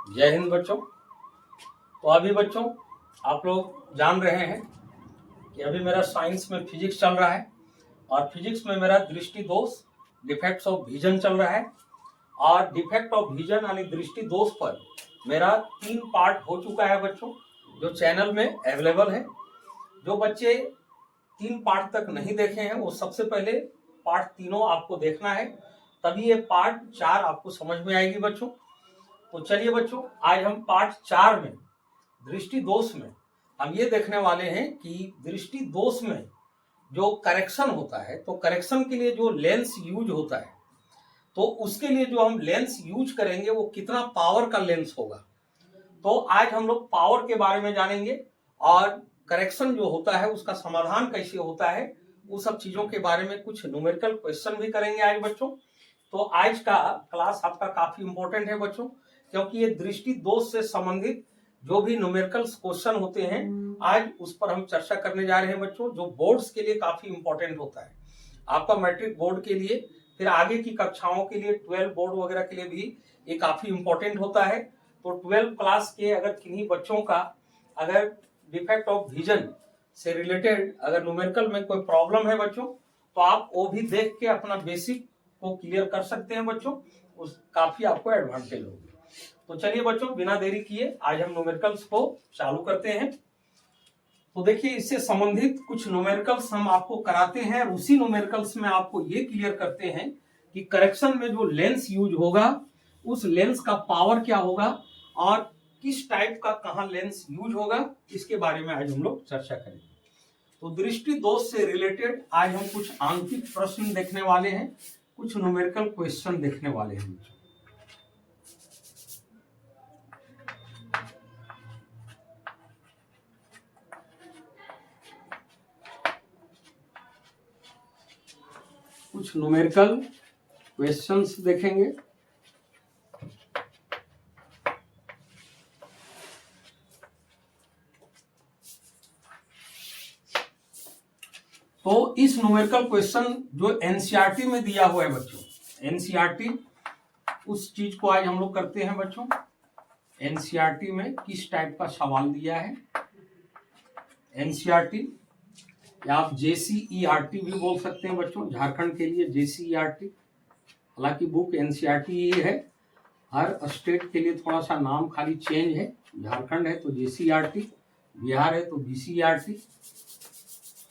जय हिंद बच्चों। तो अभी बच्चों आप लोग जान रहे हैं कि अभी मेरा साइंस में फिजिक्स चल रहा है और फिजिक्स में मेरा दृष्टि दोष डिफेक्ट्स ऑफ विजन चल रहा है। और डिफेक्ट ऑफ विजन यानी दृष्टि दोष पर मेरा 3 पार्ट हो चुका है बच्चों, जो चैनल में अवेलेबल है। जो बच्चे 3 पार्ट तक नहीं देखे हैं वो सबसे पहले पार्ट तीनों आपको देखना है, तभी ये पार्ट 4 आपको समझ में आएगी बच्चों। तो चलिए बच्चों, आज हम पार्ट 4 में दृष्टि दोष में हम ये देखने वाले हैं कि दृष्टि दोष में जो करेक्शन होता है, तो करेक्शन के लिए जो लेंस यूज होता है, तो उसके लिए जो हम लेंस यूज करेंगे वो कितना पावर का लेंस होगा। तो आज हम लोग पावर के बारे में जानेंगे और करेक्शन जो होता है उसका समाधान कैसे होता है, वो सब चीजों के बारे में कुछ न्यूमेरिकल क्वेश्चन भी करेंगे आज बच्चों। तो आज का क्लास आपका काफी इंपॉर्टेंट है बच्चों, क्योंकि ये दृष्टि दोष से संबंधित जो भी न्यूमेरिकल क्वेश्चन होते हैं आज उस पर हम चर्चा करने जा रहे हैं बच्चों, जो बोर्ड्स के लिए काफी इंपॉर्टेंट होता है। आपका मैट्रिक बोर्ड के लिए, फिर आगे की कक्षाओं के लिए, 12 बोर्ड वगैरह के लिए भी ये काफी इंपॉर्टेंट होता है। तो 12 क्लास के अगर किन्हीं बच्चों का अगर डिफेक्ट ऑफ विजन से रिलेटेड अगर न्यूमेरिकल में कोई प्रॉब्लम है बच्चों, तो आप वो भी देख के अपना बेसिक को क्लियर कर सकते हैं बच्चों, उस काफी आपको एडवांटेज होगी। तो चलिए बच्चों, बिना देरी किए आज हम न्यूमेरिकल्स को चालू करते हैं। तो देखिए, इससे संबंधित कुछ न्यूमेरिकल्स हम आपको कराते हैं और उसी न्यूमेरिकल्स में आपको ये क्लियर करते हैं कि करेक्शन में जो लेंस यूज होगा उस लेंस का पावर क्या होगा और किस टाइप का कहां लेंस यूज होगा, इसके बारे में आज हम लोग चर्चा करेंगे। तो दृष्टि दोष से रिलेटेड आज हम कुछ आंकिक प्रश्न देखने वाले हैं, कुछ न्यूमेरिकल क्वेश्चन देखने वाले हैं। कुछ न्यूमेरिकल क्वेश्चंस देखेंगे। तो इस न्यूमेरिकल क्वेश्चन जो एनसीईआरटी में दिया हुआ है बच्चों, एनसीईआरटी उस चीज को आज हम लोग करते हैं बच्चों। एनसीईआरटी में किस टाइप का सवाल दिया है, एनसीईआरटी या आप जेसीईआरटी भी बोल सकते हैं बच्चों, झारखंड के लिए जेसीईआरटी। हालांकि बुक एनसीईआरटी ही है, हर स्टेट के लिए थोड़ा सा नाम खाली चेंज है। झारखंड है तो जेसीईआरटी, बिहार है तो बीसीईआरटी,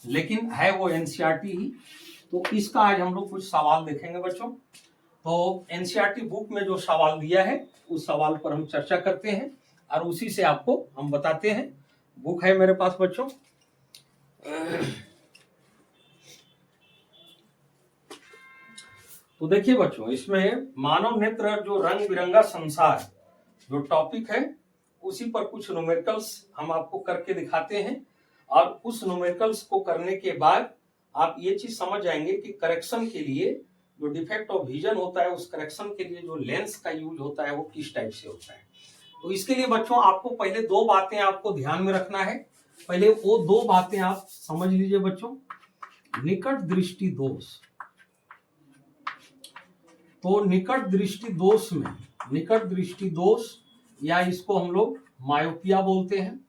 लेकिन है वो एनसीईआरटी ही। तो इसका आज हम लोग कुछ सवाल देखेंगे बच्चों। तो एनसीईआरटी बुक में जो सवाल दिया है उस सवाल पर हम चर्चा करते हैं और उसी से आपको हम बताते हैं। बुक है मेरे पास बच्चों। तो देखिए बच्चों, इसमें मानव नेत्र जो रंग बिरंगा संसार जो टॉपिक है उसी पर कुछ न्यूमेरिकल्स हम आपको करके दिखाते हैं और उस न्यूमेरिकल्स को करने के बाद आप ये चीज समझ जाएंगे कि करेक्शन के लिए जो डिफेक्ट ऑफ विजन होता है उस करेक्शन के लिए जो लेंस का यूज होता है वो किस टाइप से होता है। तो इसके लिए बच्चों आपको पहले 2 बातें आपको ध्यान में रखना है। पहले वो 2 बातें आप समझ लीजिए बच्चों। निकट दृष्टि दोष, तो निकट दृष्टि दोष में, निकट दृष्टि दोष या इसको हम लोग मायोपिया बोलते हैं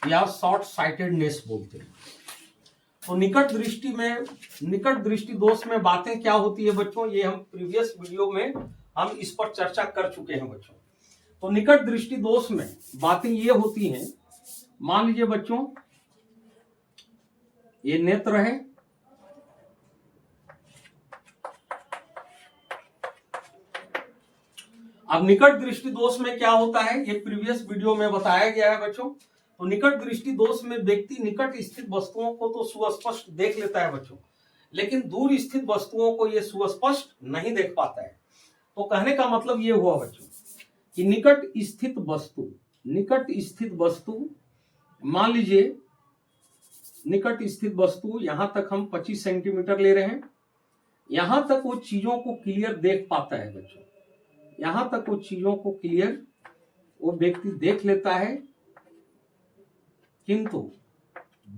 या शॉर्ट साइटेडनेस बोलते हैं। तो निकट दृष्टि में, निकट दृष्टि दोष में बातें क्या होती है बच्चों, ये हम प्रीवियस वीडियो में हम इस पर चर्चा कर चुके हैं बच्चों। तो निकट दृष्टि दोष में बातें ये होती हैं, मान लीजिए बच्चों ये नेत्र है, अब निकट दृष्टि दोष में क्या होता है ये प्रीवियस वीडियो में बताया गया है बच्चों। तो निकट दृष्टि दोष में व्यक्ति निकट स्थित वस्तुओं को तो सुस्पष्ट देख लेता है बच्चों, लेकिन दूर स्थित वस्तुओं को ये सुस्पष्ट नहीं देख पाता है। तो कहने का मतलब ये हुआ बच्चों कि निकट स्थित वस्तु, निकट स्थित वस्तु, मान लीजिए निकट स्थित वस्तु यहां तक हम 25 सेंटीमीटर ले रहे हैं, यहां तक वो चीजों को क्लियर देख पाता है बच्चों, यहां तक वो चीजों को क्लियर वो व्यक्ति देख लेता है, किंतु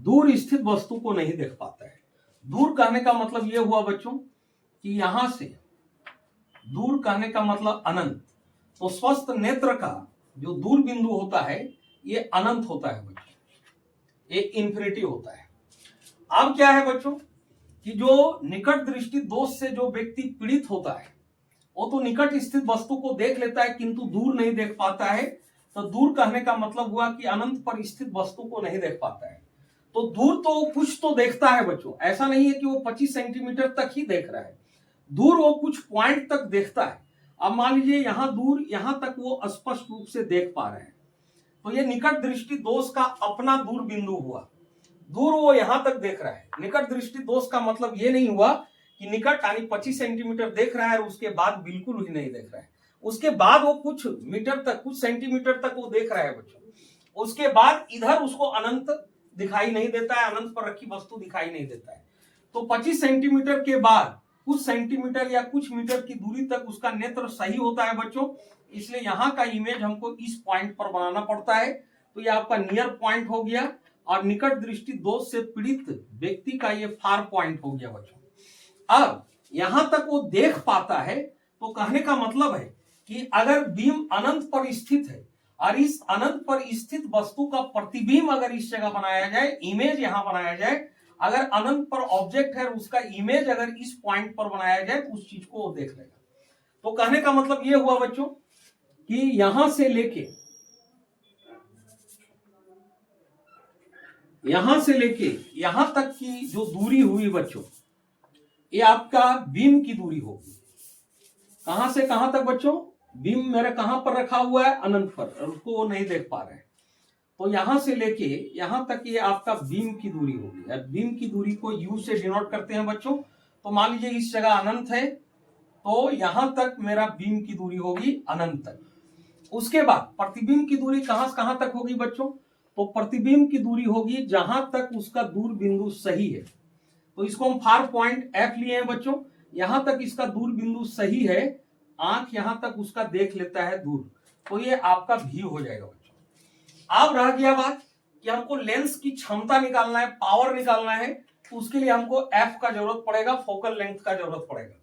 दूर स्थित वस्तु को नहीं देख पाता है। दूर कहने का मतलब यह हुआ बच्चों कि यहां से दूर कहने का मतलब अनंत, तो स्वस्थ नेत्र का जो दूर बिंदु होता है ये अनंत होता है बच्चों, ये इन्फिनिटी होता है। अब क्या है बच्चों कि जो निकट दृष्टि दोष से जो व्यक्ति पीड़ित होता है वो तो निकट स्थित वस्तु को देख लेता है किंतु दूर नहीं देख पाता है। तो दूर कहने का मतलब हुआ कि अनंत पर स्थित वस्तु को नहीं देख पाता है। तो दूर तो कुछ तो देखता है बच्चों, ऐसा नहीं है कि वो 25 सेंटीमीटर तक ही देख रहा है, दूर वो कुछ पॉइंट तक देखता है। अब मान लीजिए यहां दूर, यहां तक वो स्पष्ट रूप से देख पा रहे हैं, तो ये निकट दृष्टि दोष का अपना दूर बिंदु हुआ। दूर वो यहां तक देख रहा है। निकट दृष्टि दोष का मतलब ये नहीं हुआ कि निकट यानी 25 सेंटीमीटर देख रहा है और उसके बाद बिल्कुल ही नहीं देख रहा है, उसके बाद वो कुछ मीटर तक, कुछ सेंटीमीटर तक वो देख रहा है बच्चों, उसके बाद इधर उसको अनंत दिखाई नहीं देता है, अनंत पर रखी वस्तु दिखाई नहीं देता है। तो 25 सेंटीमीटर के बाद कुछ सेंटीमीटर या कुछ मीटर की दूरी तक उसका नेत्र सही होता है बच्चों, इसलिए यहाँ का इमेज हमको इस पॉइंट पर बनाना पड़ता है। तो ये आपका नियर पॉइंट हो गया और निकट दृष्टि दोष से पीड़ित व्यक्ति का ये फार पॉइंट हो गया बच्चों। अब यहां तक वो देख पाता है, तो कहने का मतलब है कि अगर बीम अनंत पर स्थित है और इस अनंत पर स्थित वस्तु का प्रतिबिंब अगर इस जगह बनाया जाए, इमेज यहां बनाया जाए, अगर अनंत पर ऑब्जेक्ट है उसका इमेज अगर इस पॉइंट पर बनाया जाए तो उस चीज को वो देख लेगा। तो कहने का मतलब ये हुआ बच्चों कि यहां से लेके यहां तक की जो दूरी हुई बच्चों, ये आपका बीम की दूरी होगी। कहां से कहां तक बच्चों? बीम मेरा कहां पर रखा हुआ है? अनंत पर, और उसको वो नहीं देख पा रहे हैं। तो यहां से लेके यहां तक ये आपका बीम की दूरी होगी। बीम की दूरी को यू से डिनोट करते हैं बच्चों। तो मान लीजिए इस जगह अनंत है, तो यहां तक मेरा बीम की दूरी होगी अनंत तक। उसके बाद प्रतिबिंब की दूरी कहां से कहां तक होगी बच्चों? तो प्रतिबिंब की दूरी होगी जहां तक उसका दूर बिंदु सही है। तो इसको हम फार पॉइंट एफ लिए हैं बच्चों। यहां तक इसका दूर बिंदु सही है, आंख यहां तक उसका देख लेता है दूर, तो ये आपका भी हो जाएगा बच्चों। अब रह गया बात कि हमको लेंस की क्षमता निकालना है, पावर निकालना है, तो उसके लिए हमको एफ का जरूरत पड़ेगा, फोकल लेंथ का जरूरत पड़ेगा।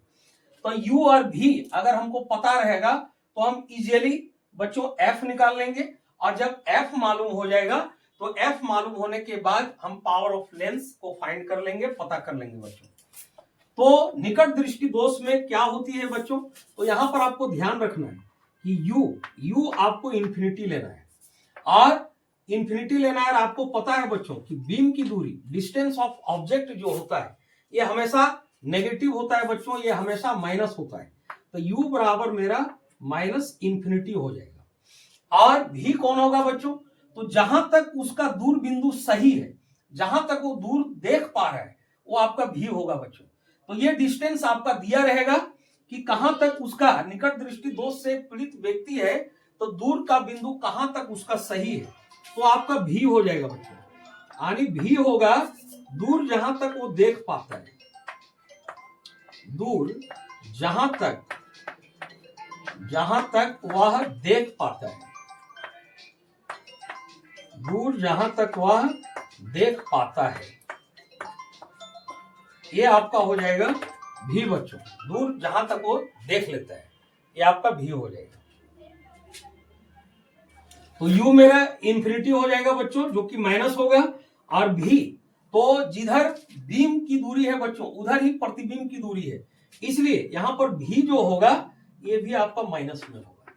तो यू और भी अगर हमको पता रहेगा तो हम इजीली बच्चों एफ निकाल लेंगे, और जब एफ मालूम हो जाएगा तो एफ मालूम होने के बाद हम पावर ऑफ लेंस को फाइंड कर लेंगे, पता कर लेंगे बच्चों। तो निकट दृष्टि दोष में क्या होती है बच्चों? तो यहां पर आपको ध्यान रखना है कि यू आपको इंफिनिटी लेना है, और इंफिनिटी लेना है। आपको पता है बच्चों कि बीम की दूरी, डिस्टेंस ऑफ ऑब्जेक्ट जो होता है ये हमेशा नेगेटिव होता है बच्चों, ये हमेशा माइनस होता है। तो u बराबर मेरा माइनस इंफिनिटी हो जाएगा। और भी कौन होगा बच्चों? तो जहां तक उसका दूर बिंदु सही है, जहां तक वो दूर देख पा रहा है, वो आपका भी होगा बच्चों। तो ये डिस्टेंस आपका दिया रहेगा कि कहां तक उसका निकट दृष्टि दोष से पीड़ित व्यक्ति है, तो दूर का बिंदु कहां तक उसका सही है, तो आपका भी हो जाएगा बच्चों। यानी भी होगा दूर जहां तक वो देख पाता है, दूर जहां तक वह देख पाता है, दूर जहां तक वह देख पाता है, ये आपका हो जाएगा भी बच्चों। दूर जहां तक वो देख लेता है, ये आपका भी हो जाएगा। तो u मेरा इंफिनिटी हो जाएगा बच्चों, जो कि माइनस होगा, और भी तो जिधर बीम की दूरी है बच्चों उधर ही प्रतिबिंब की दूरी है, इसलिए यहां पर भी जो होगा ये भी आपका माइनस में होगा।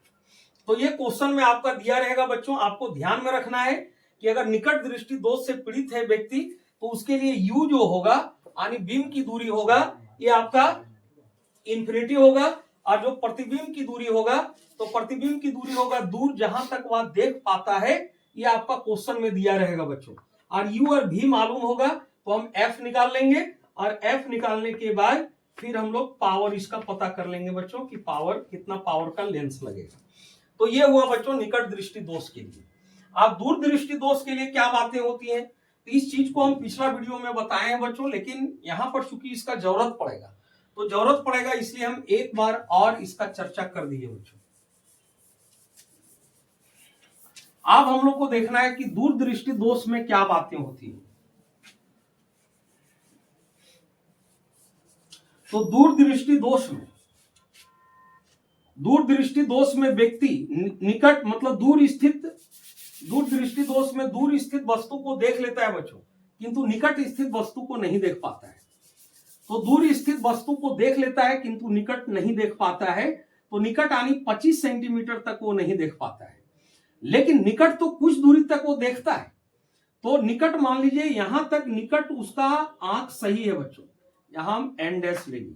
तो ये क्वेश्चन में आपका दिया रहेगा बच्चों। आपको ध्यान में रखना है कि अगर निकट दृष्टि दोष से पीड़ित है व्यक्ति, तो उसके लिए u जो होगा यानी बीम की दूरी होगा, ये आपका इंफिनिटी होगा, और जो प्रतिबिंब की दूरी होगा, तो प्रतिबिंब की दूरी होगा दूर जहां तक वह देख पाता है, ये आपका क्वेश्चन में दिया रहेगा बच्चों। और u और भी मालूम होगा तो हम f निकाल लेंगे, और f निकालने के बाद फिर हम लोग पावर इसका पता कर लेंगे बच्चों कि पावर कितना पावर का लेंस लगेगा। तो ये हुआ बच्चों निकट दृष्टि दोष के लिए। अब दूर दृष्टि दोष के लिए क्या बातें होती हैं, तो इस चीज को हम पिछला वीडियो में बताए हैं बच्चों, लेकिन यहां पर चूंकि इसका जरूरत पड़ेगा इसलिए हम एक बार और इसका चर्चा कर दिए बच्चों। अब हम लोग को देखना है कि दूर दृष्टि दोष में क्या बातें होती हैं। तो दूर दृष्टि दोष दूर दृष्टि दोष में व्यक्ति निकट मतलब दूर दृष्टि दोष में दूर स्थित वस्तु को देख लेता है बच्चों, किंतु निकट स्थित वस्तु को नहीं देख पाता है। तो दूर स्थित वस्तु को देख लेता है किंतु निकट नहीं देख पाता है। तो निकट यानी 25 सेंटीमीटर तक वो नहीं देख पाता है, लेकिन निकट तो कुछ दूरी तक वो देखता है। तो निकट मान लीजिए यहां तक निकट उसका आंख सही है बच्चों, यहां हम एन डैश लेंगे,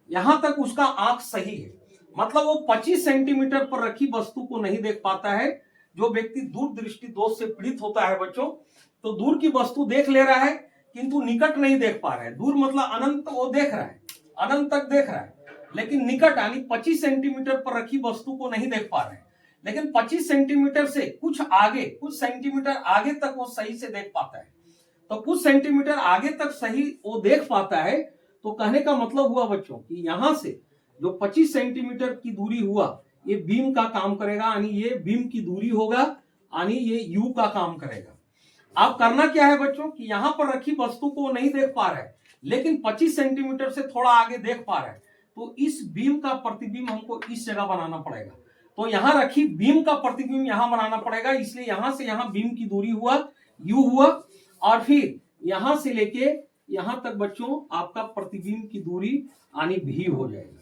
यहां तक उसका आंख सही है, मतलब वो 25 सेंटीमीटर पर रखी वस्तु को नहीं देख पाता है। जो व्यक्ति दूर दृष्टि दोष से पीड़ित होता है बच्चों, तो दूर की वस्तु देख ले रहा है किंतु निकट नहीं देख पा रहा है। दूर मतलब अनंत वो देख रहा है, अनंत तक देख रहा है, लेकिन निकट यानी 25 सेंटीमीटर पर रखी वस्तु को नहीं देख पा रहे हैं। लेकिन 25 सेंटीमीटर से कुछ सेंटीमीटर आगे तक वो सही से देख पाता है। तो कुछ सेंटीमीटर आगे तक सही वो देख पाता है। तो कहने का मतलब हुआ बच्चों कि यहां से जो 25 सेंटीमीटर की दूरी हुआ, ये बीम का काम करेगा, यानी ये बीम की दूरी होगा, यानी ये यू का काम करेगा। अब करना क्या है बच्चों कि यहां पर रखी वस्तु को नहीं देख पा रहा है, लेकिन 25 सेंटीमीटर से थोड़ा आगे देख पा रहा है। तो इस बीम का प्रतिबिंब हमको इस जगह बनाना पड़ेगा। तो यहां रखी बीम का प्रतिबिंब यहां बनाना पड़ेगा, इसलिए यहां से यहां बीम की दूरी हुआ यू हुआ, और फिर यहां से लेके यहां तक बच्चों आपका प्रतिबिंब की दूरी यानी भी हो जाएगा।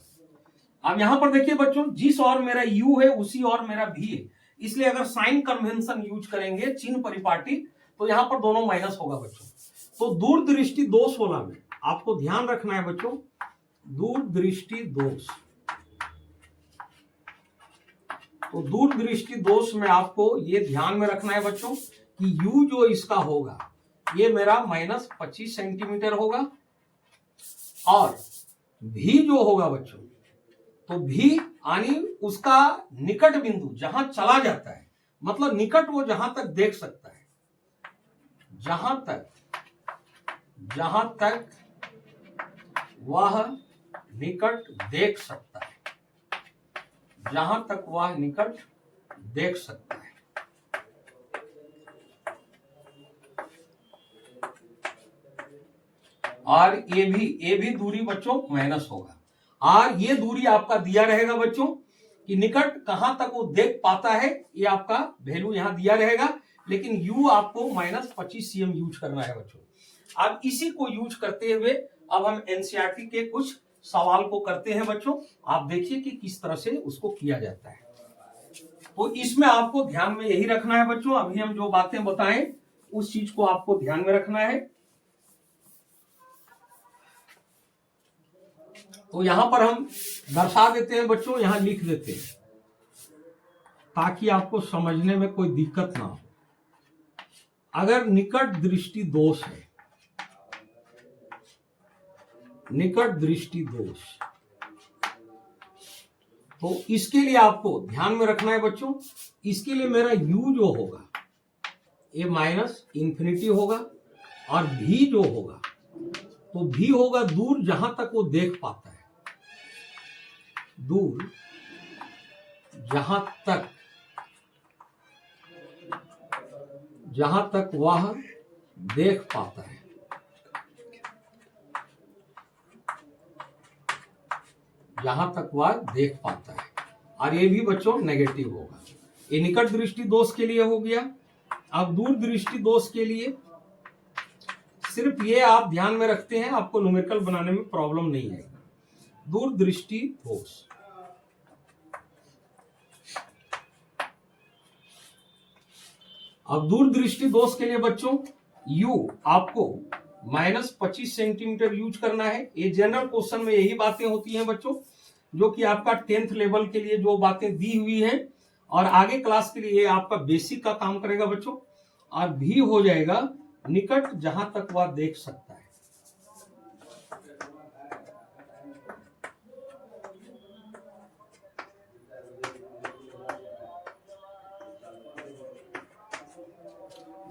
अब यहां पर देखिए बच्चों, जिस और मेरा यू है उसी और मेरा भी है, इसलिए अगर साइन कन्वेंशन यूज करेंगे, चिन्ह परिपाटी, तो यहां पर दोनों माइनस होगा बच्चों। तो दूर दृष्टि दोष होना में आपको ध्यान रखना है बच्चों, दूर दृष्टि दोष। तो दूर दृष्टि दोष में आपको ये ध्यान में रखना है बच्चों कि u जो इसका होगा ये मेरा -25 सेंटीमीटर होगा, और v जो होगा बच्चों, तो v यानी उसका निकट बिंदु जहां चला जाता है, मतलब निकट वो जहां तक देख सकता है, जहां तक वह निकट देख सकता है, जहां तक वह निकट देख सकता है। और ये भी दूरी बच्चों माइनस होगा, और ये दूरी आपका दिया रहेगा बच्चों कि निकट कहां तक वो देख पाता है, ये आपका वैल्यू यहां दिया रहेगा, लेकिन u आपको -25 cm यूज करना है बच्चों। अब इसी को यूज करते हुए अब हम एनसीईआरटी के कुछ सवाल को करते हैं बच्चों। आप देखिए कि किस तरह से उसको किया जाता है। तो इसमें आपको ध्यान में यही रखना है बच्चों, अभी हम जो बातें बताएं उस चीज को आपको ध्यान में रखना है। तो यहां पर हम दर्शा देते हैं बच्चों, यहां लिख देते हैं ताकि आपको समझने में कोई दिक्कत ना हो। अगर निकट दृष्टि दोष है, निकट दृष्टि दोष, तो इसके लिए आपको ध्यान में रखना है बच्चों, इसके लिए मेरा u जो होगा ये -∞ होगा, और v जो होगा तो v होगा दूर जहां तक वो देख पाता है, दूर जहां तक वह देख पाता है, जहां तक वह देख पाता है। और ये भी बच्चों नेगेटिव होगा। ये निकट दृष्टि दोष के लिए हो गया। अब दूर दृष्टि दोष के लिए सिर्फ ये आप ध्यान में रखते हैं, आपको न्यूमेरिकल बनाने में प्रॉब्लम नहीं आएगी। दूर दृष्टि दोष, अब दूर दृष्टि दोष के लिए बच्चों u आपको -25 सेंटीमीटर यूज करना है। ये जनरल क्वेश्चन में यही बातें होती हैं बच्चों, जो कि आपका 10th लेवल के लिए जो बातें दी हुई हैं, और आगे क्लास के लिए आपका बेसिक का काम करेगा बच्चों। और भी हो जाएगा निकट जहां तक वह देख सकता है।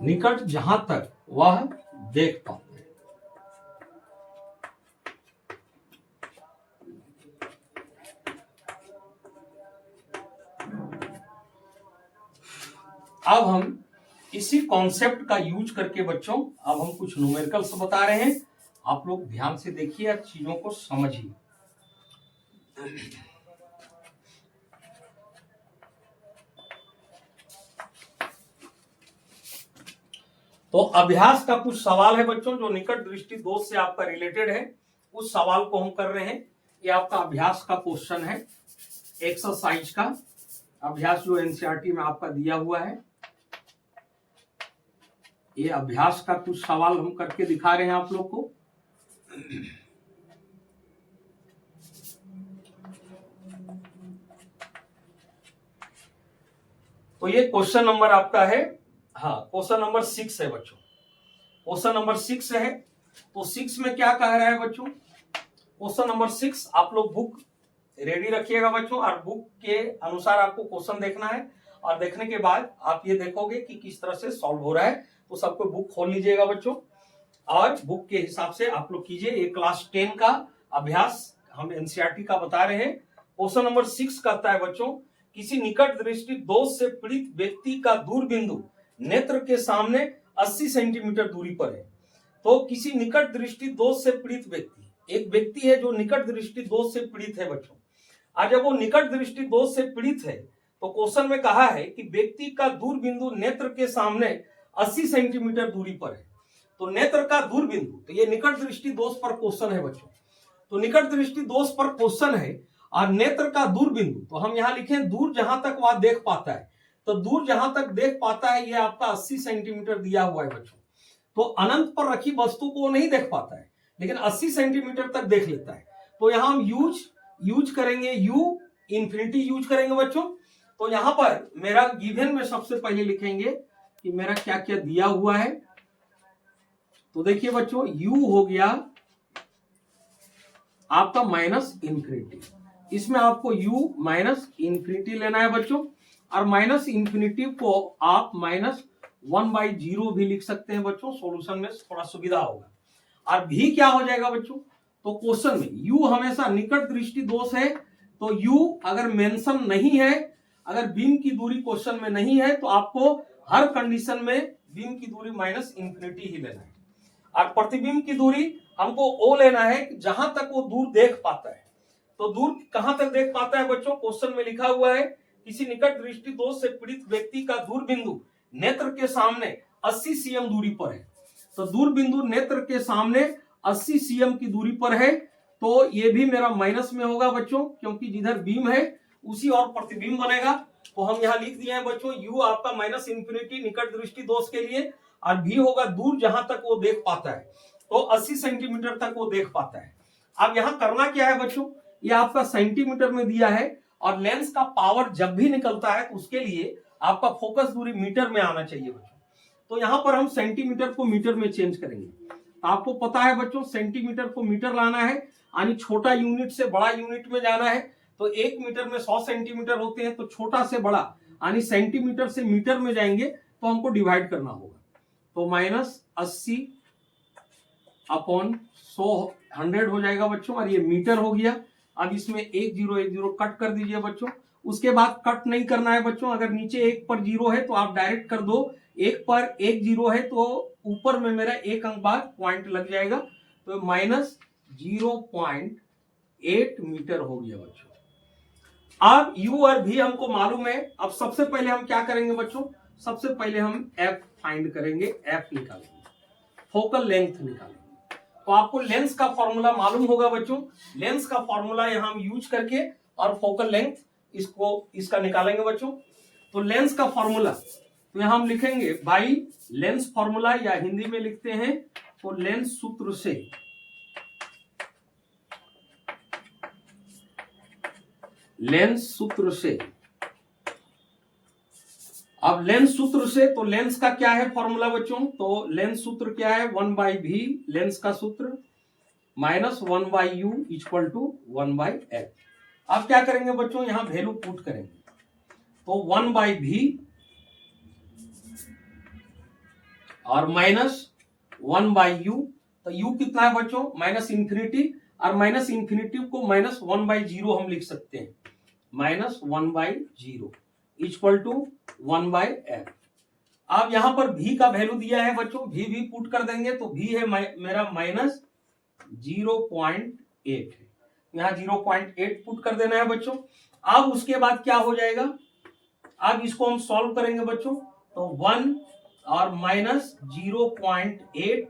निकट जहां तक वह देख पाता है। अब हम इसी कॉन्सेप्ट का यूज करके बच्चों अब हम कुछ न्यूमेरिकल्स बता रहे हैं। आप लोग ध्यान से देखिए, चीजों को समझिए। तो अभ्यास का कुछ सवाल है बच्चों जो निकट दृष्टि दोष से आपका रिलेटेड है, उस सवाल को हम कर रहे हैं। ये आपका अभ्यास का क्वेश्चन है, एक्सरसाइज का अभ्यास जो एनसीईआरटी में आपका दिया हुआ है। ये अभ्यास का कुछ सवाल हम करके दिखा रहे हैं आप लोग को। तो ये क्वेश्चन नंबर आपका है, हाँ क्वेश्चन नंबर 6 है बच्चों, क्वेश्चन नंबर 6 है। तो 6 में क्या कह रहा है बच्चों, क्वेश्चन नंबर 6 आप लोग बुक रेडी रखिएगा बच्चों, और बुक के अनुसार आपको क्वेश्चन देखना है, और देखने के बाद आप ये देखोगे कि किस तरह से सॉल्व हो रहा है। तो सबको बुक खोल लीजिएगा बच्चों, और बुक के हिसाब से आप लोग कीजिए। ये क्लास 10 का अभ्यास हम एनसीईआरटी का बता रहे हैं। क्वेश्चन नंबर 6 कहता है बच्चों, किसी निकट दृष्टि दोष से पीड़ित व्यक्ति का दूर बिंदु नेत्र के सामने 80 सेंटीमीटर दूरी पर है। तो किसी निकट दृष्टि दोष से पीड़ित व्यक्ति, एक व्यक्ति है जो निकट दृष्टि दोष से पीड़ित है बच्चों। और जब वो निकट दृष्टि दोष से पीड़ित है तो क्वेश्चन में कहा है कि व्यक्ति का दूर बिंदु नेत्र के सामने 80 सेंटीमीटर दूरी पर है। तो नेत्र का दूर बिंदु, तो ये निकट दृष्टि दोष पर क्वेश्चन है बच्चों। तो निकट दृष्टि दोष पर क्वेश्चन है और नेत्र का दूर बिंदु, तो हम यहां लिखें दूर जहां तक वह देख पाता है। तो दूर जहां तक देख पाता है ये आपका 80 सेंटीमीटर दिया हुआ है बच्चों। तो अनंत पर रखी वस्तु को नहीं देख पाता है, लेकिन 80 सेंटीमीटर तक देख लेता है। तो यहां हम यूज करेंगे, यू इंफिनिटी यूज करेंगे बच्चों। तो यहां पर मेरा गिवन में सबसे पहले लिखेंगे कि मेरा क्या क्या दिया हुआ है। तो देखिए बच्चों, u हो गया आपका माइनस इंफिनिटी, इसमें आपको u माइनस इंफिनिटी लेना है बच्चों, और माइनस इंफिनिटी को आप -1/0 भी लिख सकते हैं बच्चों, सॉल्यूशन में थोड़ा सुविधा होगा। और भी क्या हो जाएगा बच्चों, तो क्वेश्चन में u हमेशा निकट दृष्टि दोष है, तो u अगर मेंशन नहीं है, अगर बीम की दूरी क्वेश्चन में नहीं है, तो आपको हर कंडीशन में बीम की दूरी माइनस इंफिनिटी ही लेना है। और प्रतिबिंब की दूरी हमको ओ लेना है जहां तक वो दूर देख पाता है। तो दूर कहां तक देख पाता है बच्चों, क्वेश्चन में लिखा हुआ है किसी निकट दृष्टि दोष से पीड़ित व्यक्ति का दूर बिंदु नेत्र के सामने 80 cm दूरी पर है। तो दूर बिंदु नेत्र के सामने 80 cm की दूरी पर है। तो ये भी मेरा माइनस में होगा बच्चों, क्योंकि जिधर बीम है उसी और प्रतिबिंब बनेगा। तो हम यहाँ लिख दिए हैं बच्चों, यू आपका माइनस इंफिनिटी निकट दृष्टि दोष के लिए, और भी होगा दूर जहां तक वो देख पाता है। तो 80 सेंटीमीटर तक वो देख पाता है। अब यहाँ करना क्या है बच्चों, ये आपका सेंटीमीटर में दिया है, और लेंस का पावर जब भी निकलता है तो उसके लिए आपका फोकस दूरी मीटर में आना चाहिए बच्चों। तो यहाँ पर हम सेंटीमीटर को मीटर में चेंज करेंगे। आपको पता है बच्चों, सेंटीमीटर को मीटर लाना है, यानी छोटा यूनिट से बड़ा यूनिट में जाना है। तो 1 मीटर में 100 सेंटीमीटर होते हैं, तो छोटा से बड़ा यानी सेंटीमीटर से मीटर में जाएंगे तो हमको डिवाइड करना होगा। तो -80 अपॉन 100 हो जाएगा बच्चों, और ये मीटर हो गया। अब इसमें 1 0 कट कर दीजिए बच्चों। उसके बाद कट नहीं करना है बच्चों, अगर नीचे 1 पर 0 है तो आप डायरेक्ट कर दो। 1 पर 1 0 है तो ऊपर में मेरा 1 अंक बाद पॉइंट लग जाएगा, तो -0.8 मीटर हो गया बच्चों। अब u और v हमको मालूम है। अब सबसे पहले हम क्या करेंगे बच्चों, सबसे पहले हम f फाइंड करेंगे, f निकालेंगे, फोकल लेंथ निकालेंगे। तो आपको लेंस का फॉर्मूला मालूम होगा बच्चों, लेंस का फॉर्मूला यहाँ हम यूज करके और फोकल लेंथ इसका निकालेंगे बच्चों। तो लेंस का फॉर्मूला तो यहाँ हम लिखेंगे बाई लेंस फॉर्मूला, या हिंदी में लिखते हैं तो लेंस सूत्र से, लेंस सूत्र से। अब लेंस सूत्र से, तो लेंस का क्या है फॉर्मूला बच्चों, तो लेंस सूत्र क्या है, 1/v लेंस का सूत्र minus 1/u equal to 1/f। अब क्या करेंगे बच्चों, यहां वैल्यू पुट करेंगे। तो 1/v और माइनस 1/u, तो u कितना है बच्चों, माइनस इंफिनिटी, और माइनस इंफिनिटी को -1/0 हम लिख सकते हैं, -1/0 इक्वल टू 1/f। अब यहां पर v का वैल्यू दिया है बच्चों, v भी पुट कर देंगे। तो v है मेरा -0.8 है, यहाँ 0.8 पुट कर देना है बच्चों। अब उसके बाद क्या हो जाएगा, अब इसको हम सॉल्व करेंगे बच्चों। तो 1 और माइनस 0.8,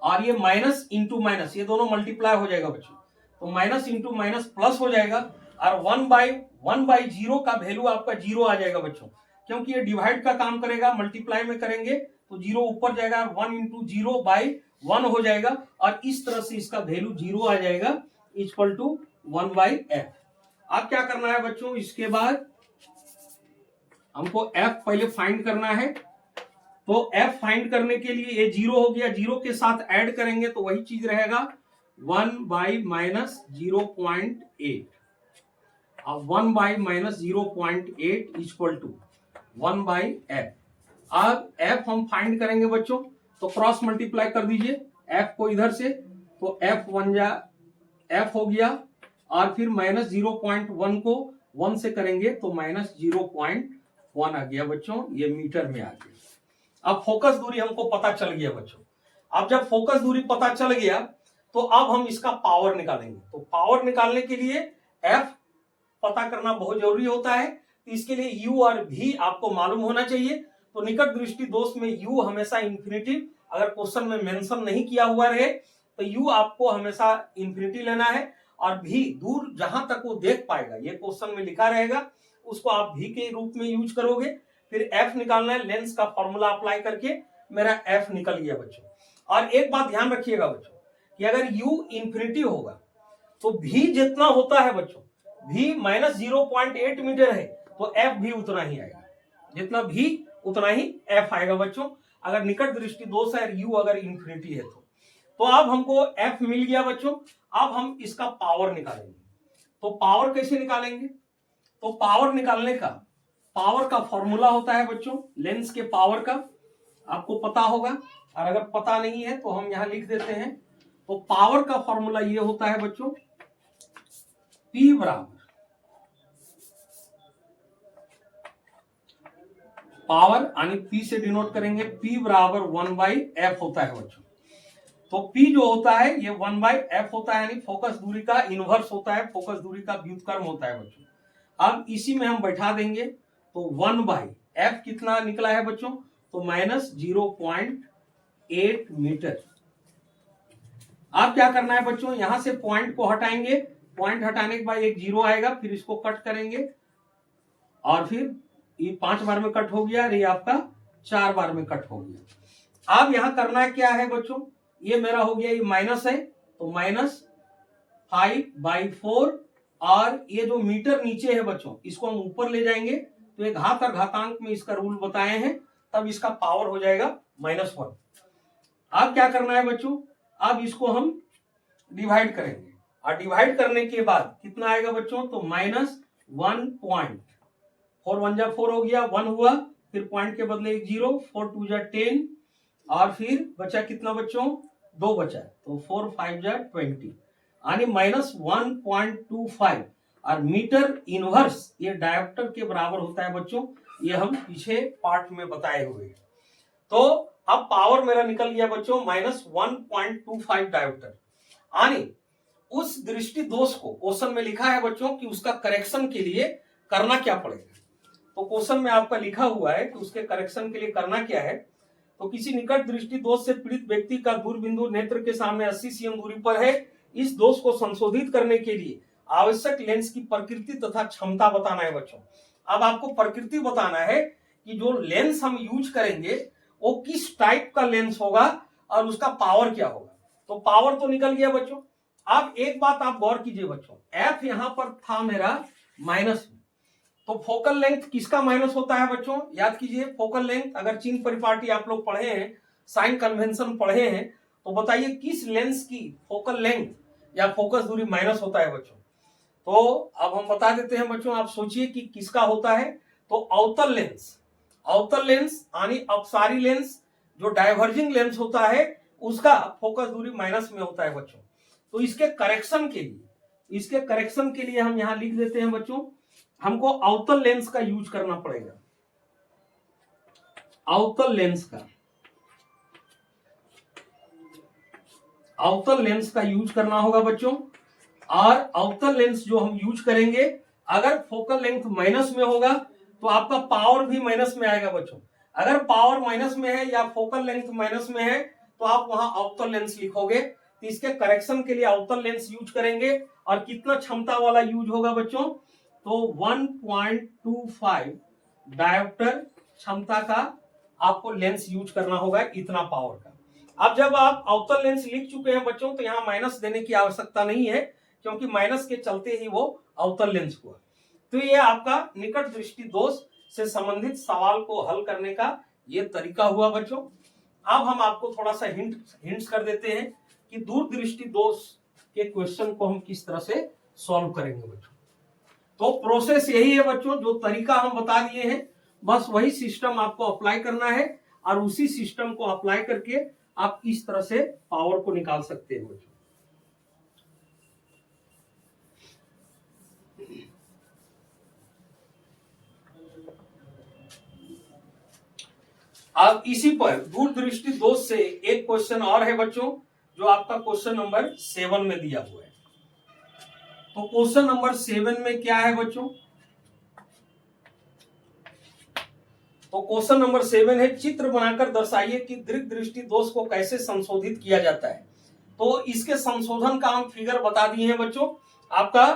और ये माइनस इंटू माइनस, ये दोनों मल्टीप्लाई हो जाएगा बच्चों, तो माइनस इंटू माइनस प्लस हो जाएगा, और 1/0 का वैल्यू आपका 0 आ जाएगा बच्चों, क्योंकि ये डिवाइड का काम करेगा, मल्टीप्लाई में करेंगे तो 0 ऊपर जाएगा, 1 इंटू 0/1 हो जाएगा, और इस तरह से इसका वैल्यू 0 आ जाएगा, इक्वल टू 1/f। अब क्या करना है बच्चों, इसके बाद हमको f पहले फाइंड करना है, तो f फाइंड करने के लिए ये 0 हो गया, 0 के साथ ऐड करेंगे तो वही चीज रहेगा 1/-0.8, अब 1/-0.8 इक्वल टू 1/f। अब f हम फाइंड करेंगे बच्चों, तो क्रॉस मल्टीप्लाई कर दीजिए f को इधर से, तो f हो गया, और फिर -0.1 को 1 से करेंगे तो -0.1 आ गया बच्चों, ये मीटर में आ गया। अब फोकस दूरी हमको पता चल गया बच्चों। अब जब फोकस दूरी पता चल गया तो अब हम इसका पावर निकालेंगे, तो पावर निकालने के लिए f पता करना बहुत जरूरी होता है, तो इसके लिए u और v आपको मालूम होना चाहिए। तो निकट दृष्टि दोष में u हमेशा इंफिनिटी, अगर क्वेश्चन में मेंशन नहीं किया हुआ रहे तो u आपको हमेशा इंफिनिटी लेना है, और v दूर जहां तक वो देख पाएगा, ये क्वेश्चन में लिखा रहेगा, उसको आप v के रूप में यूज करोगे। फिर f निकालना है, लेंस का फॉर्मूला अप्लाई करके मेरा f निकल गया बच्चों। और एक बात ध्यान रखिएगा बच्चों कि अगर u इंफिनिटी होगा तो v जितना होता है बच्चों, v -0.8 मीटर है तो f भी उतना ही आएगा, जितना v उतना ही f आएगा बच्चों, अगर निकट दृष्टि दोष है, u अगर इंफिनिटी है तो अब हमको f मिल गया बच्चों। अब हम इसका पावर निकालेंगे, तो पावर कैसे निकालेंगे, तो पावर निकालने का पावर का फॉर्मूला होता है बच्चों, लेंस के पावर का आपको पता होगा, और अगर पता नहीं है तो हम यहां लिख देते हैं। तो पावर का फॉर्मूला ये होता है बच्चों, P बराबर पावर, यानी P से डिनोट करेंगे, P बराबर 1/f होता है बच्चों। तो P जो होता है ये 1/f होता है, यानी फोकस दूरी का इनवर्स होता है, फोकस दूरी का व्युत्क्रम होता है बच्चों। अब इसी में हम बैठा देंगे, तो 1/f कितना निकला है बच्चों, तो -0.8 मीटर। अब क्या करना है बच्चों, यहां से पॉइंट को हटाएंगे, पॉइंट हटाने के बाद एक 0 आएगा, फिर इसको कट करेंगे, और फिर ये 5 बार में कट हो गया, और ये आपका 4 बार में कट हो गया। अब यहां करना क्या है बच्चों, ये मेरा हो गया, ये माइनस है तो -5/4, और ये जो मीटर नीचे है बच्चों इसको हम ऊपर ले जाएंगे, तो ये घात और घातांक में इसका रूल बताए हैं, तब इसका पावर हो जाएगा -1। अब क्या करना है बच्चों, अब इसको हम डिवाइड करेंगे, और डिवाइड करने के बाद कितना आएगा बच्चों, तो -1 4 1 जा 4 हो गया, 1 हुआ, फिर पॉइंट के बदले एक 0, 4 2 जा 10, और फिर बचा कितना बच्चों, 2 बचा, तो 4 5 जा 20, यानी -1.25, और मीटर इनवर्स ये डायोप्टर के बराबर होता है बच्चों, ये हम पीछे पार्ट में बताए हुए। तो अब पावर मेरा निकल गया बच्चों -1.25 डायोप्टर, यानी उस दृष्टि दोष को क्वेश्चन में लिखा है बच्चों कि उसका करेक्शन के लिए करना क्या पड़ेगा। तो क्वेश्चन में आपका लिखा हुआ है कि उसके करेक्शन के लिए करना क्या है, तो किसी निकट दृष्टि दोष से पीड़ित व्यक्ति का दूरबिंदु नेत्र के सामने 80 cm दूरी पर है, इस दोष को संशोधित करने के लिए आवश्यक लेंस की प्रकृति तथा क्षमता बताना है बच्चों। अब आपको प्रकृति बताना है कि जो लेंस हम यूज करेंगे वो किस टाइप का लेंस होगा और उसका पावर क्या होगा। तो पावर तो निकल गया बच्चों। अब एक बात आप गौर कीजिए बच्चों, एफ यहां पर था मेरा माइनस में, तो फोकल लेंथ किसका माइनस होता है बच्चों, याद कीजिए। फोकल लेंथ अगर चिन्ह परिपाटी आप लोग पढ़े हैं, साइन कन्वेंशन पढ़े हैं, तो बताइए किस लेंस की फोकल लेंथ या फोकस दूरी माइनस होता है बच्चों। तो अब हम बता देते हैं बच्चों, आप सोचिए कि किसका होता है। तो अवतल लेंस, अवतल लेंस यानी अपसारी लेंस, जो डाइवर्जिंग लेंस होता है उसका फोकस दूरी माइनस में होता है बच्चों। तो इसके करेक्शन के लिए हम यहां लिख देते हैं बच्चों, हमको अवतल लेंस का यूज करना पड़ेगा। अवतल लेंस का यूज करना होगा बच्चों। और अवतल लेंस जो हम यूज करेंगे, अगर फोकल लेंथ माइनस में होगा तो आपका पावर भी माइनस में आएगा बच्चों। अगर पावर माइनस में है या फोकल लेंथ माइनस में है तो आप वहां अवतल लेंस लिखोगे। तो इसके करेक्शन के लिए अवतल लेंस यूज करेंगे। और कितना क्षमता वाला यूज होगा बच्चों, तो 1.25 डायोप्टर क्षमता का आपको लेंस यूज करना होगा, इतना पावर का। अब जब आप अवतल लेंस लिख चुके हैं बच्चों तो यहाँ माइनस देने की आवश्यकता नहीं है, क्योंकि माइनस के चलते ही वो अवतल लेंस हुआ। तो ये आपका निकट दृष्टि दोष से संबंधित सवाल को हल करने का ये तरीका हुआ बच्चों। अब हम आपको थोड़ा सा हिंट्स कर देते हैं कि दूरदृष्टि दोष के क्वेश्चन को हम किस तरह से सॉल्व करेंगे बच्चों। तो प्रोसेस यही है बच्चों, जो तरीका हम बता दिए हैं बस वही सिस्टम आपको अप्लाई करना है, और उसी सिस्टम को अप्लाई करके आप इस तरह से पावर को निकाल सकते हैं बच्चों। अब इसी पर दूरदृष्टि दोष से एक क्वेश्चन और है बच्चों, जो आपका क्वेश्चन नंबर 7 में दिया हुआ है। तो क्वेश्चन नंबर 7 में क्या है बच्चों, तो क्वेश्चन नंबर 7 है, चित्र बनाकर दर्शाइए कि दृष्टि दोष को कैसे संशोधित किया जाता है। तो इसके संशोधन का हम फिगर बता दिए हैं बच्चों। आपका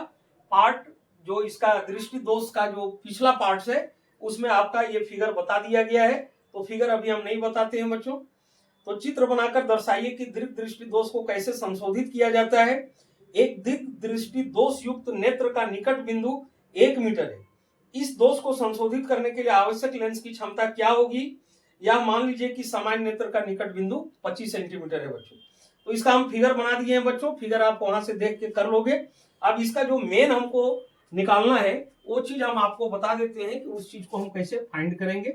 पार्ट जो इसका दृष्टि दोष का जो पिछला पार्ट है उसमें आपका ये फिगर बता दिया गया है, तो फिगर अभी हम नहीं बताते हैं बच्चों। तो चित्र बनाकर दर्शाइए कि दृष्टि दोष को कैसे संशोधित किया जाता है। एक दृष्टि दोष युक्त नेत्र का निकट बिंदु 1 मीटर है। इस दोष को संशोधित करने के लिए आवश्यक लेंस की क्षमता क्या होगी, या मान लीजिए कि सामान्य नेत्र का निकट बिंदु 25 सेंटीमीटर है बच्चों। तो इसका हम फिगर बना दिए हैं बच्चों, फिगर आप वहां से देख के कर लोगे। अब इसका जो मेन हमको निकालना है वो चीज हम आपको बता देते हैं कि उस चीज को हम कैसे फाइंड करेंगे।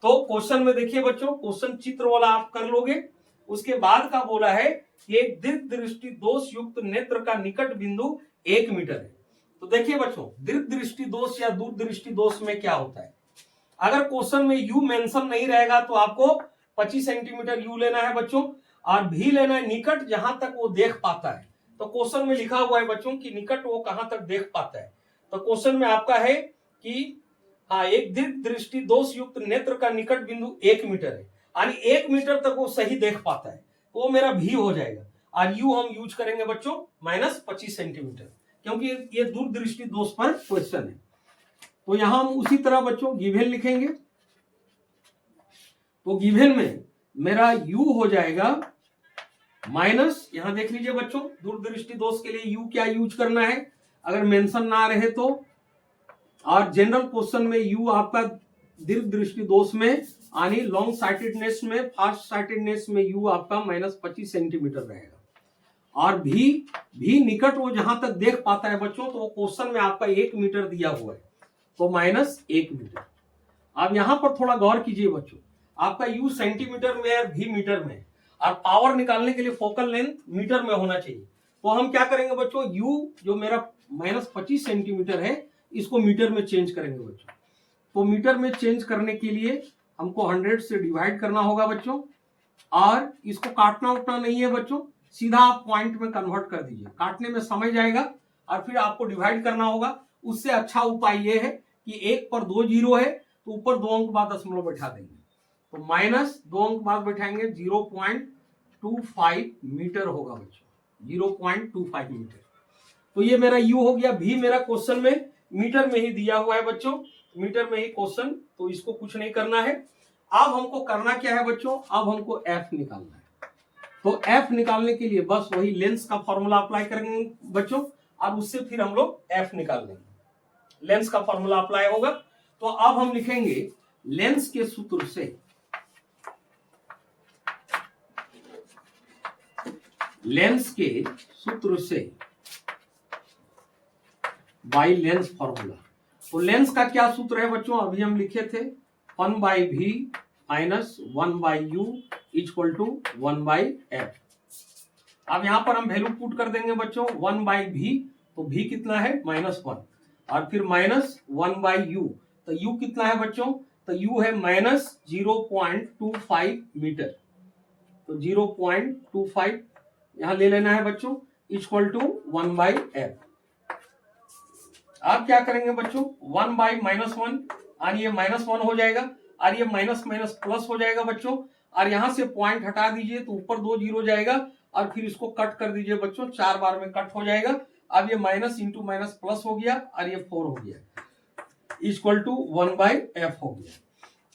तो क्वेश्चन में देखिए बच्चों, क्वेश्चन चित्र वाला आप कर लोगे। उसके बाद का बोला है कि एक दृष्टि दोष युक्त नेत्र का निकट बिंदु 1 मीटर है। तो देखिए बच्चों, दृष्टि दोष या दूरदृष्टि दोष में क्या होता है। अगर क्वेश्चन में यू मेंशन नहीं रहेगा तो आपको 25 सेंटीमीटर यू लेना है बच्चों, और भी लेना है निकट जहां तक वो देख पाता है। तो क्वेश्चन में लिखा हुआ है बच्चों कि निकट वो कहां तक देख पाता है। तो क्वेश्चन में आपका है कि एक दृष्टि दोष युक्त नेत्र का निकट बिंदु 1 मीटर है, यानी 1 मीटर तक वो सही देख पाता है, तो वो मेरा भी हो जाएगा। और यू हम यूज करेंगे बच्चों -25 सेंटीमीटर, क्योंकि ये दूरदृष्टि दोष पर क्वेश्चन है। तो यहां हम उसी तरह बच्चों गिवन लिखेंगे। तो गिवन में मेरा u हो जाएगा माइनस, यहां देख लीजिए बच्चों, दूरदृष्टि दोष के लिए u क्या यूज करना है अगर मेंशन ना रहे तो। और जनरल क्वेश्चन में u आपका दृष्टि दोष में यानी लॉन्ग साइटेडनेस में, फास्ट साइटेडनेस में u आपका -25 सेंटीमीटर रहेगा। और भी निकट वो जहां तक देख पाता है बच्चों, तो वो क्वेश्चन में आपका 1 मीटर दिया हुआ है, तो -1 मीटर। अब यहां पर थोड़ा गौर कीजिए बच्चों, आपका u सेंटीमीटर में है, भी मीटर में, और पावर निकालने के लिए फोकल लेंथ मीटर में होना चाहिए। तो हम क्या करेंगे बच्चों, u जो मेरा -25 सेंटीमीटर है इसको मीटर में चेंज करेंगे बच्चों। तो मीटर में चेंज करने के लिए हमको 100 से डिवाइड करना होगा बच्चों, और इसको काटना उठना नहीं है बच्चों, सीधा आप पॉइंट में कन्वर्ट कर दीजिए, काटने में समय जाएगा और फिर आपको डिवाइड करना होगा। उससे अच्छा उपाय ये है कि 1 पर 2 जीरो है तो ऊपर 2 अंक बाद दशमलव बैठा देंगे, तो -2 अंक बाद बैठाएंगे, 0.25 मीटर होगा बच्चों, 0.25 मीटर। तो ये मेरा u हो गया। भी मेरा क्वेश्चन में मीटर में ही दिया हुआ है बच्चों, मीटर में ही क्वेश्चन, तो इसको कुछ नहीं करना है। अब हमको करना क्या है बच्चों, अब हमको f निकालना है। तो f निकालने के लिए बस वही लेंस का फॉर्मूला अप्लाई करेंगे बच्चों, और उससे फिर हम लोग f निकाल लेंगे। लेंस का फॉर्मूला अप्लाई होगा। तो अब हम लिखेंगे लेंस के सूत्र से, लेंस के सूत्र से बाई लेंस फॉर्मूला। तो लेंस का क्या सूत्र है बच्चों, अभी हम लिखे थे 1/v minus 1/u equal to 1/f। अब यहां पर हम वैल्यू पुट कर देंगे बच्चों, 1/v, तो v कितना है -1, और फिर -1/u, तो u कितना है बच्चों, तो u है -0.25 मीटर, तो 0.25 यहां ले लेना है बच्चों, इक्वल टू 1/f। अब क्या करेंगे बच्चों, 1/-1 और ये -1 हो जाएगा, और ये माइनस माइनस प्लस हो जाएगा बच्चों, और यहां से पॉइंट हटा दीजिए तो ऊपर 2 जीरो जाएगा, और फिर इसको कट कर दीजिए बच्चों, 4 बार में कट हो जाएगा। अब ये माइनस इंटू माइनस प्लस हो गया, और ये 4 हो गया, इक्वल टू 1/f हो गया।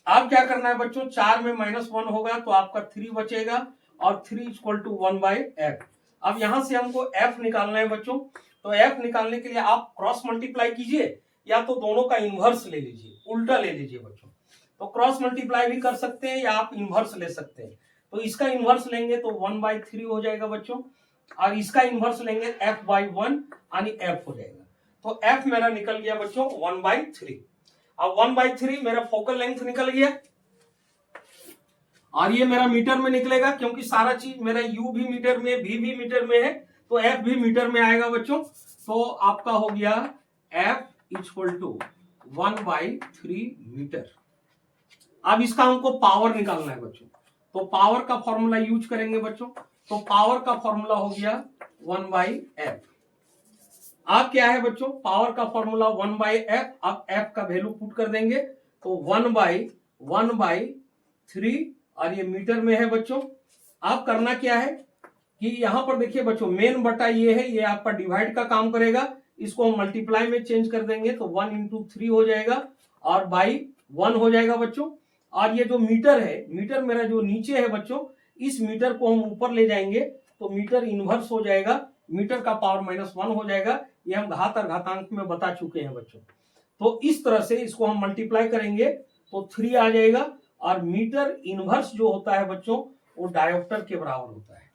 अब क्या करना है बच्चों, 4 में -1 होगा तो आपका 3 बचेगा, और 3 इक्वल टू 1/f। अब यहां से हमको f निकालना है बच्चों, तो f निकालने के लिए आप क्रॉस मल्टीप्लाई कीजिए, या तो दोनों का इनवर्स ले लीजिए, उल्टा ले लीजिए बच्चों। तो क्रॉस मल्टीप्लाई भी कर सकते हैं या आप इनवर्स ले सकते हैं। तो इसका इनवर्स लेंगे तो 1/3 हो जाएगा बच्चों, और इसका इनवर्स लेंगे f/1 यानी f हो जाएगा। तो f मेरा निकल गया बच्चों 1/3। अब 1/3 मेरा फोकल लेंथ निकल गया, और ये मेरा मीटर में निकलेगा, क्योंकि सारा चीज मेरा u भी मीटर में, v भी मीटर में है, तो f भी मीटर में आएगा बच्चों। तो आपका हो गया f इक्वल टू 1/3 मीटर। अब इसका हमको पावर निकालना है बच्चों, तो पावर का फॉर्मूला यूज करेंगे बच्चों। तो पावर का फॉर्मूला हो गया 1/f। अब क्या है बच्चों, पावर का फॉर्मूला 1/f। अब f का वैल्यू पुट कर देंगे तो 1/3, और ये मीटर में है बच्चों। अब करना क्या है कि यहां पर देखिए बच्चों, मेन बटा ये है, ये आपका डिवाइड का काम करेगा, इसको हम मल्टीप्लाई में चेंज कर देंगे तो 1 इंटू 3 हो जाएगा, और बाई 1 हो जाएगा बच्चों। और ये जो मीटर है, मीटर मेरा जो नीचे है बच्चों, इस मीटर को हम ऊपर ले जाएंगे तो मीटर इनवर्स हो जाएगा, मीटर का पावर -1 हो जाएगा। ये हम घात और घातांक में बता चुके हैं बच्चों। तो इस तरह से इसको हम मल्टीप्लाई करेंगे तो 3 आ जाएगा, और मीटर इनवर्स जो होता है बच्चों वो डायोप्टर के बराबर होता है।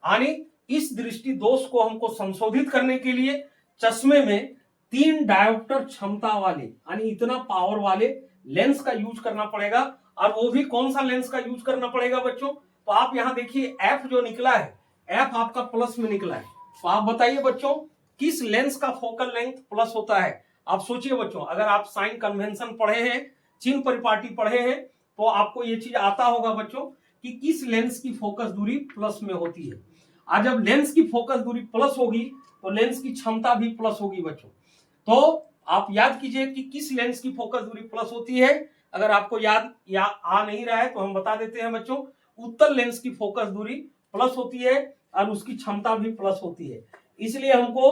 यानी इस दृष्टि दोष को हमको संशोधित करने के लिए चश्मे में 3 डायोप्टर क्षमता वाले, यानी इतना पावर वाले लेंस का यूज करना पड़ेगा। और वो भी कौन सा लेंस का यूज करना पड़ेगा बच्चों, तो आप यहां देखिए f जो निकला है, f आपका प्लस में निकला है। तो आप बताइए बच्चों किस लेंस का फोकल लेंथ प्लस होता है। आप सोचिए बच्चों, अगर आप साइन कन्वेंशन पढ़े हैं, चिन्ह परिपाटी पढ़े हैं, तो आपको ये चीज आता होगा बच्चों कि किस लेंस की फोकस दूरी प्लस में होती है। और जब लेंस की फोकस दूरी प्लस होगी तो लेंस की क्षमता भी प्लस होगी बच्चों। तो आप याद कीजिए कि किस लेंस की फोकस दूरी प्लस होती है। अगर आपको याद या आ नहीं रहा है तो हम बता देते हैं बच्चों, उत्तल लेंस की फोकस दूरी प्लस होती है और उसकी क्षमता भी प्लस होती है। इसलिए हमको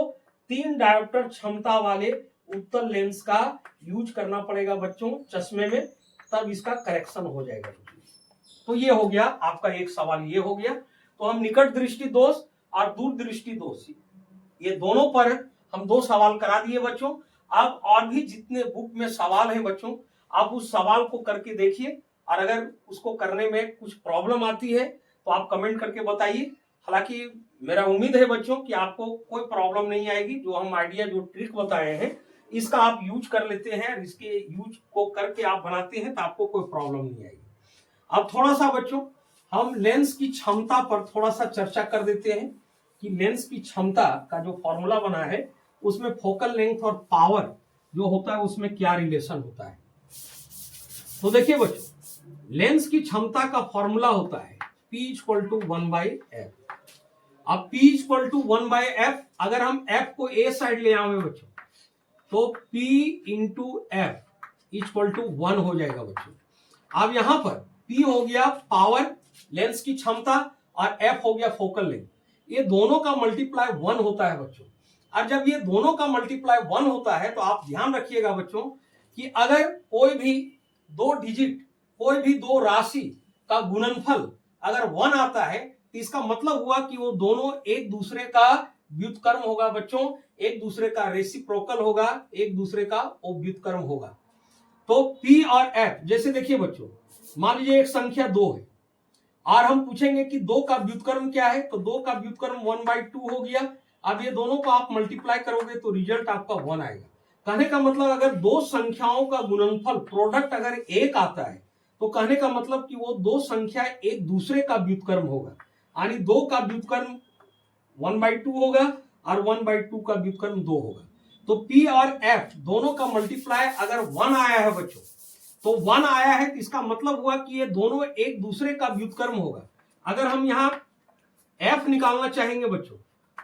3 डायोप्टर क्षमता वाले उत्तल लेंस का यूज करना पड़ेगा बच्चों चश्मे में, तब इसका करेक्शन हो जाएगा। तो ये हो गया आपका एक सवाल, ये हो गया। तो हम निकट दृष्टि दोष और दूर दृष्टि दोष, ये दोनों पर हम 2 सवाल करा दिए बच्चों। अब और भी जितने बुक में सवाल हैं बच्चों, आप उस सवाल को करके देखिए, और अगर उसको करने में कुछ प्रॉब्लम आती है तो आप कमेंट करके बताइए। हालांकि मेरा उम्मीद है बच्चों कि आपको कोई प्रॉब्लम नहीं आएगी। जो हम आइडिया, जो ट्रिक बताए हैं, इसका आप यूज कर लेते हैं, इसके यूज को करके आप बनाते हैं तो आपको कोई प्रॉब्लम नहीं आएगी। अब थोड़ा सा बच्चों हम लेंस की क्षमता पर थोड़ा सा चर्चा कर देते हैं कि लेंस की क्षमता का जो फॉर्मूला बना है उसमें फोकल लेंथ और पावर जो होता है उसमें क्या रिलेशन होता है। तो देखिए बच्चों, लेंस की क्षमता का फॉर्मूला होता है P इक्वल टू 1/f। अब P इक्वल टू 1/f, अगर हम f को a साइड ले आवे बच्चों तो P into f equal to 1 हो जाएगा बच्चों। अब यहां पर P हो गया पावर, लेंस की क्षमता, और f हो गया फोकल लेंथ। ये दोनों का मल्टीप्लाई 1 होता है बच्चों। और जब ये दोनों का मल्टीप्लाई 1 होता है तो आप ध्यान रखिएगा बच्चों कि अगर कोई भी 2 डिजिट, कोई भी 2 राशि का गुणनफल अगर 1 आता है तो इसका मतलब हुआ कि वो दोनों एक दूसरे का व्युत्क्रम होगा बच्चों, एक दूसरे का रेसिप्रोकल होगा, एक दूसरे का व्युत्क्रम होगा। तो P और F, जैसे देखिए बच्चों, मान लीजिए एक संख्या 2 है और हम पूछेंगे कि 2 का व्युत्क्रम क्या है, तो 2 का व्युत्क्रम 1/2 हो गया। अब ये दोनों को आप मल्टीप्लाई करोगे तो रिजल्ट आपका 1 आएगा। कहने का मतलब अगर 2 संख्याओं का गुणनफल प्रोडक्ट अगर 1 आता है तो कहने का मतलब कि वो 2 संख्या एक दूसरे का व्युत्क्रम होगा, यानी 2 का व्युत्क्रम 1/2 होगा और 1/2 का व्युत्क्रम 2 होगा। तो P और F दोनों का मल्टीप्लाई अगर 1 आया है बच्चों, तो 1 आया है तो इसका मतलब हुआ कि ये दोनों एक दूसरे का व्युत्क्रम होगा। अगर हम यहाँ F निकालना चाहेंगे बच्चों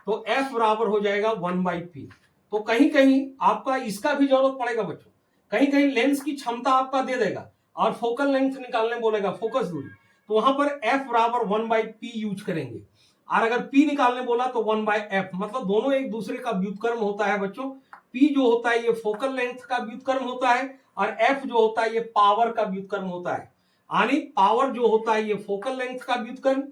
तो F बराबर हो जाएगा 1/P। तो कहीं कहीं आपका इसका भी जरूरत पड़ेगा बच्चों, कहीं कहीं लेंस की क्षमता आपका दे देगा और फोकल लेंथ निकालने बोलेगा, फोकस दूरी, तो वहां पर f बराबर 1/p यूज करेंगे। और अगर p निकालने बोला तो 1/f, मतलब दोनों एक दूसरे का व्युत्क्रम होता है बच्चों। p जो होता है ये फोकल लेंथ का व्युत्क्रम होता है और f जो होता है ये पावर का व्युत्क्रम होता है। यानी पावर जो होता है ये फोकल लेंथ का व्युत्क्रम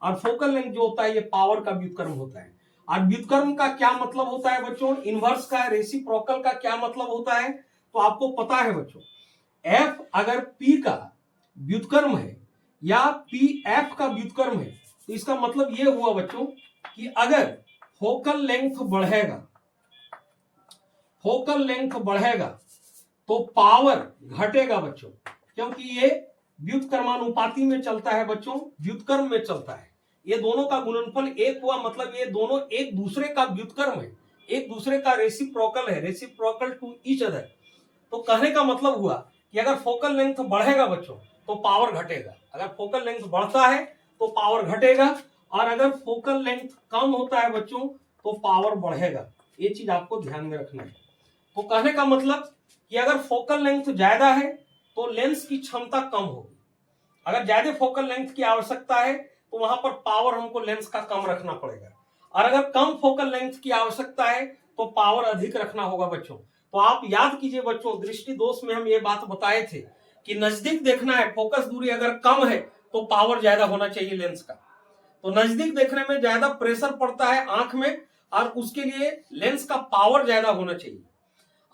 और फोकल लेंथ जो होता है ये पावर का व्युत्क्रम होता है। और व्युत्क्रम का क्या मतलब होता है बच्चों, इनवर्स का, रेसिप्रोकल का क्या मतलब होता है, तो आपको पता है बच्चों, f अगर p का व्युत्क्रम है या p f का व्युत्क्रम है, तो इसका मतलब ये हुआ बच्चों कि अगर फोकल लेंथ बढ़ेगा, फोकल लेंथ बढ़ेगा तो पावर घटेगा बच्चों, क्योंकि ये व्युत्क्रमानुपाती में चलता है बच्चों, व्युत्क्रम में चलता है। ये दोनों का गुणनफल एक हुआ, मतलब ये दोनों एक दूसरे का व्युत्क्रम है, एक दूसरे का रेसिप्रोकल है, रेसिप्रोकल टू ईच अदर। तो कहने का मतलब हुआ कि अगर फोकल लेंथ बढ़ेगा बच्चों तो पावर घटेगा, अगर फोकल लेंथ बढ़ता है तो पावर घटेगा, और अगर फोकल लेंथ कम होता है बच्चों तो पावर बढ़ेगा। ये चीज आपको ध्यान में रखना है। तो कहने का मतलब कि अगर फोकल लेंथ ज्यादा है तो लेंस की क्षमता कम होगी, अगर ज्यादा फोकल लेंथ की आवश्यकता है तो वहां पर पावर हमको लेंस का कम रखना पड़ेगा, और अगर कम फोकल लेंथ की आवश्यकता है तो पावर अधिक रखना होगा बच्चों। तो आप याद कीजिए बच्चों, दृष्टि दोष में हम ये बात बताए थे कि नजदीक देखना है, फोकस दूरी अगर कम है तो पावर ज्यादा होना चाहिए लेंस का। तो नजदीक देखने में ज्यादा प्रेशर पड़ता है आंख में, और उसके लिए लेंस का पावर ज्यादा होना चाहिए।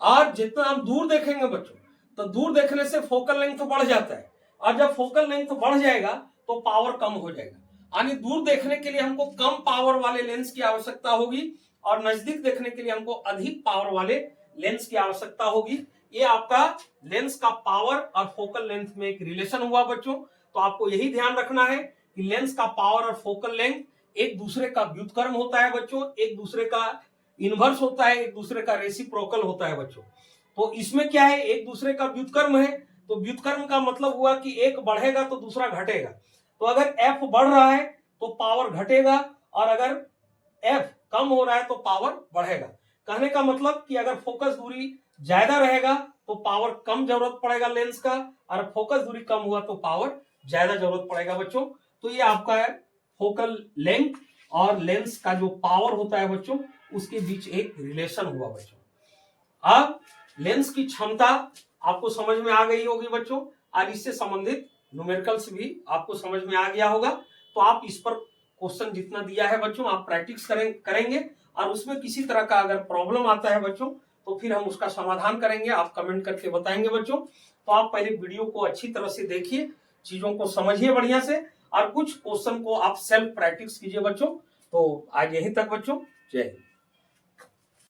और जितना हम दूर देखेंगे बच्चों, तो दूर देखने से फोकल लेंथ बढ़ जाता है, और जब फोकल लेंथ बढ़ जाएगा तो पावर कम हो जाएगा। यानी दूर देखने के लिए हमको कम पावर वाले लेंस की आवश्यकता होगी, और नजदीक देखने के लिए हमको अधिक पावर वाले लेंस की आवश्यकता होगी। ये आपका लेंस का पावर और फोकल लेंथ में एक रिलेशन हुआ बच्चों। तो आपको यही ध्यान रखना है कि लेंस का पावर और फोकल लेंथ एक दूसरे का व्युत्क्रम होता है बच्चों, एक दूसरे का इनवर्स होता है, एक दूसरे का रेसिप्रोकल होता है बच्चों। तो इसमें क्या है, एक दूसरे का व्युत्क्रम है, तो व्युत्क्रम का मतलब हुआ कि एक बढ़ेगा तो दूसरा घटेगा। तो अगर f बढ़ रहा है तो पावर घटेगा, और अगर f कम हो रहा है तो पावर बढ़ेगा। कहने का मतलब कि अगर फोकस दूरी ज्यादा रहेगा तो पावर कम जरूरत पड़ेगा लेंस का, और फोकस दूरी कम हुआ तो पावर ज्यादा जरूरत पड़ेगा बच्चों। तो ये आपका है फोकल लेंथ और लेंस का जो पावर होता है बच्चों, उसके बीच एक रिलेशन हुआ बच्चों। अब लेंस की क्षमता आपको समझ में आ गई होगी बच्चों, और इससे संबंधित न्यूमेरिकल्स भी आपको समझ में आ गया होगा। तो आप इस पर क्वेश्चन जितना दिया है बच्चों आप प्रैक्टिस करेंगे, और उसमें किसी तरह का अगर प्रॉब्लम आता है बच्चों तो फिर हम उसका समाधान करेंगे, आप कमेंट करके बताएंगे बच्चों। तो आप पहले वीडियो को अच्छी तरह से देखिए, चीजों को समझिए बढ़िया से, और कुछ क्वेश्चन को आप सेल्फ प्रैक्टिस कीजिए बच्चों। तो आज यहीं तक बच्चों, जय हिंद।